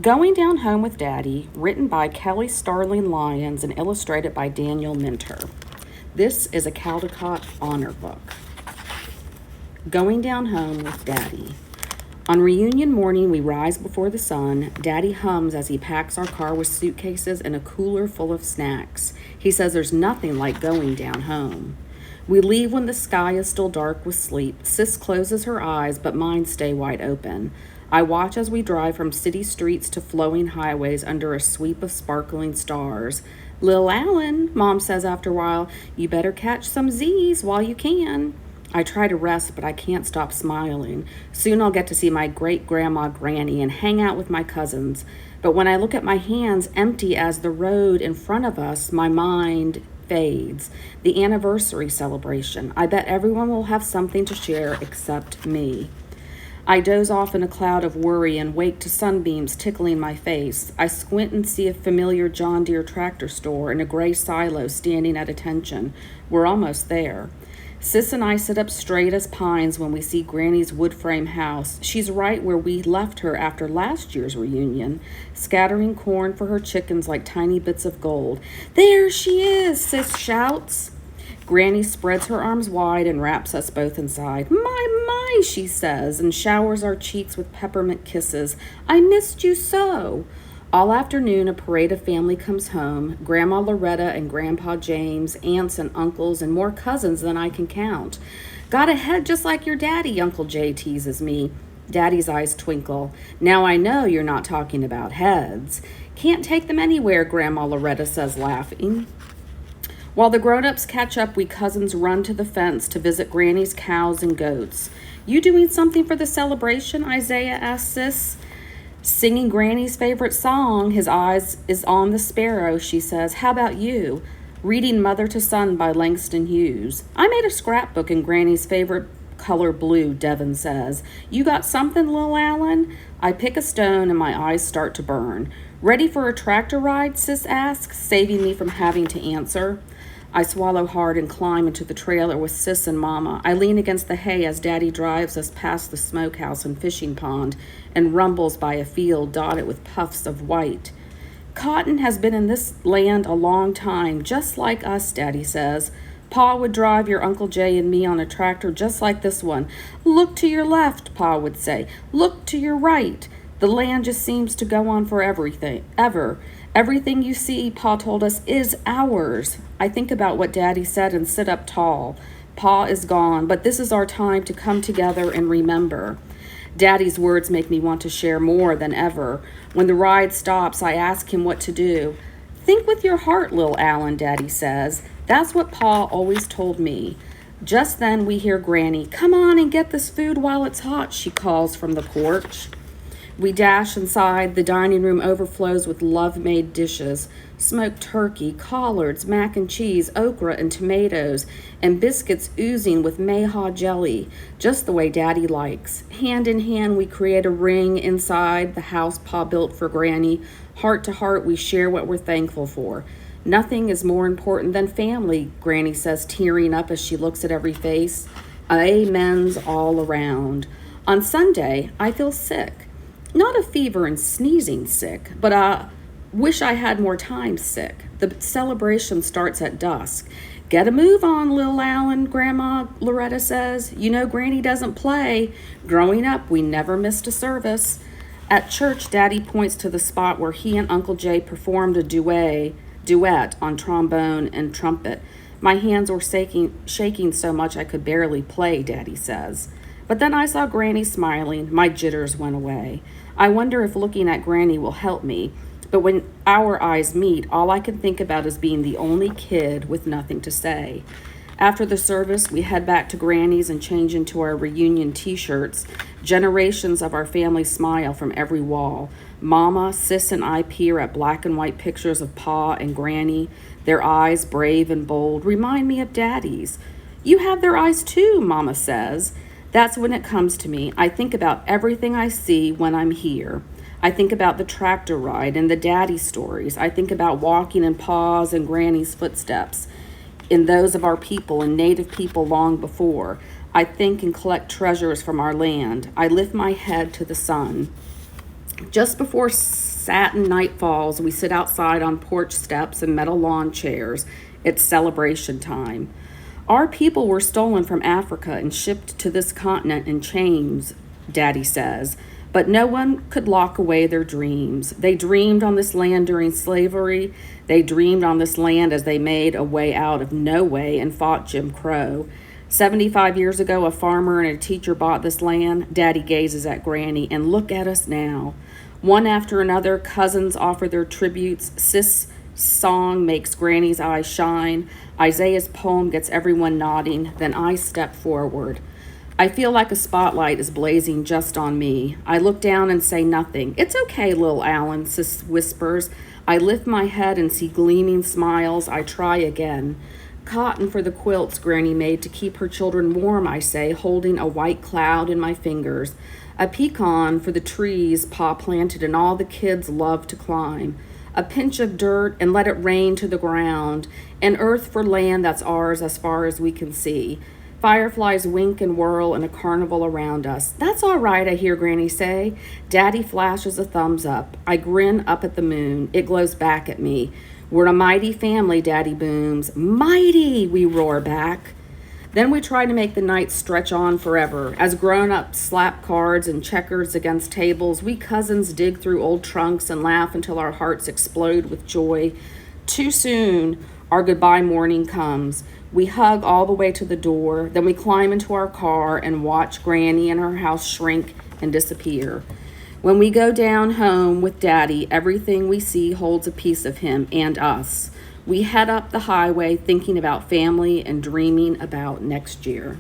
Going Down Home with Daddy, written by Kelly Starling Lyons and illustrated by Daniel Minter. This is a Caldecott honor book. Going Down Home with Daddy. On reunion morning, we rise before the sun. Daddy hums as he packs our car with suitcases and a cooler full of snacks. He says there's nothing like going down home. We leave when the sky is still dark with sleep. Sis closes her eyes, but mine stay wide open. I watch as we drive from city streets to flowing highways under a sweep of sparkling stars. Lil Alan, Mom says after a while, you better catch some Z's while you can. I try to rest, but I can't stop smiling. Soon I'll get to see my great-grandma Granny and hang out with my cousins. But when I look at my hands empty as the road in front of us, my mind fades. The anniversary celebration. I bet everyone will have something to share except me. I doze off in a cloud of worry and wake to sunbeams tickling my face. I squint and see a familiar John Deere tractor store and a gray silo standing at attention. We're almost there. Sis and I sit up straight as pines when we see Granny's wood frame house. She's right where we left her after last year's reunion, scattering corn for her chickens like tiny bits of gold. There she is, Sis shouts. Granny spreads her arms wide and wraps us both inside. My, she says, and showers our cheeks with peppermint kisses. I missed you so. All afternoon, a parade of family comes home. Grandma Loretta and Grandpa James, aunts and uncles, and more cousins than I can count. Got a head just like your daddy, Uncle Jay teases me. Daddy's eyes twinkle. Now I know you're not talking about heads. Can't take them anywhere, Grandma Loretta says, laughing. While the grown-ups catch up, we cousins run to the fence to visit Granny's cows and goats. You doing something for the celebration? Isaiah asks Sis. Singing Granny's favorite song, his eyes is on the sparrow, she says. How about you? Reading Mother to Son by Langston Hughes. I made a scrapbook in Granny's favorite color blue, Devin says. You got something, Lil Alan? I pick a stone and my eyes start to burn. Ready for a tractor ride, Sis asks, saving me from having to answer. I swallow hard and climb into the trailer with Sis and Mama. I lean against the hay as Daddy drives us past the smokehouse and fishing pond and rumbles by a field dotted with puffs of white. Cotton has been in this land a long time, just like us, Daddy says. Pa would drive your Uncle Jay and me on a tractor just like this one. Look to your left, Pa would say. Look to your right. The land just seems to go on for everything, ever. Everything you see, Pa told us, is ours. I think about what Daddy said and sit up tall. Pa is gone, but this is our time to come together and remember. Daddy's words make me want to share more than ever. When the ride stops, I ask him what to do. Think with your heart, Lil Alan, Daddy says. That's what Pa always told me. Just then we hear Granny. Come on and get this food while it's hot, she calls from the porch. We dash inside. The dining room overflows with love-made dishes. Smoked turkey, collards, mac and cheese, okra and tomatoes, and biscuits oozing with mayhaw jelly, just the way Daddy likes. Hand in hand, we create a ring inside the house Pa built for Granny. Heart to heart, we share what we're thankful for. Nothing is more important than family, Granny says, tearing up as she looks at every face. Amens all around. On Sunday, I feel sick. Not a fever and sneezing sick, but I wish I had more time sick. The celebration starts at dusk. Get a move on, Lil Alan, Grandma Loretta says. You know Granny doesn't play. Growing up, we never missed a service. At church, Daddy points to the spot where he and Uncle Jay performed a duet on trombone and trumpet. My hands were shaking so much I could barely play, Daddy says. But then I saw Granny smiling. My jitters went away. I wonder if looking at Granny will help me. But when our eyes meet, all I can think about is being the only kid with nothing to say. After the service, we head back to Granny's and change into our reunion t-shirts. Generations of our family smile from every wall. Mama, Sis, and I peer at black and white pictures of Pa and Granny. Their eyes, brave and bold, remind me of Daddy's. You have their eyes too, Mama says. That's when it comes to me. I think about everything I see when I'm here. I think about the tractor ride and the Daddy stories. I think about walking in Pa's and Granny's footsteps, in those of our people and Native people long before. I think and collect treasures from our land. I lift my head to the sun. Just before satin night falls, we sit outside on porch steps and metal lawn chairs. It's celebration time. Our people were stolen from Africa and shipped to this continent in chains, Daddy says. But no one could lock away their dreams. They dreamed on this land during slavery. They dreamed on this land as they made a way out of no way and fought Jim Crow. 75 years ago, a farmer and a teacher bought this land. Daddy gazes at Granny, and look at us now. One after another, cousins offer their tributes. Sis' song makes Granny's eyes shine. Isaiah's poem gets everyone nodding. Then I step forward. I feel like a spotlight is blazing just on me. I look down and say nothing. It's okay, Lil Alan, Sis whispers. I lift my head and see gleaming smiles. I try again. Cotton for the quilts Granny made to keep her children warm, I say, holding a white cloud in my fingers. A pecan for the trees Pa planted and all the kids love to climb. A pinch of dirt and let it rain to the ground. And earth for land that's ours as far as we can see. Fireflies wink and whirl in a carnival around us. That's all right, I hear Granny say. Daddy flashes a thumbs up. I grin up at the moon. It glows back at me. We're a mighty family, Daddy booms. Mighty, we roar back. Then we try to make the night stretch on forever. As grown-ups slap cards and checkers against tables, we cousins dig through old trunks and laugh until our hearts explode with joy. Too soon, our goodbye morning comes. We hug all the way to the door, then we climb into our car and watch Granny and her house shrink and disappear. When we go down home with Daddy, everything we see holds a piece of him and us. We head up the highway thinking about family and dreaming about next year.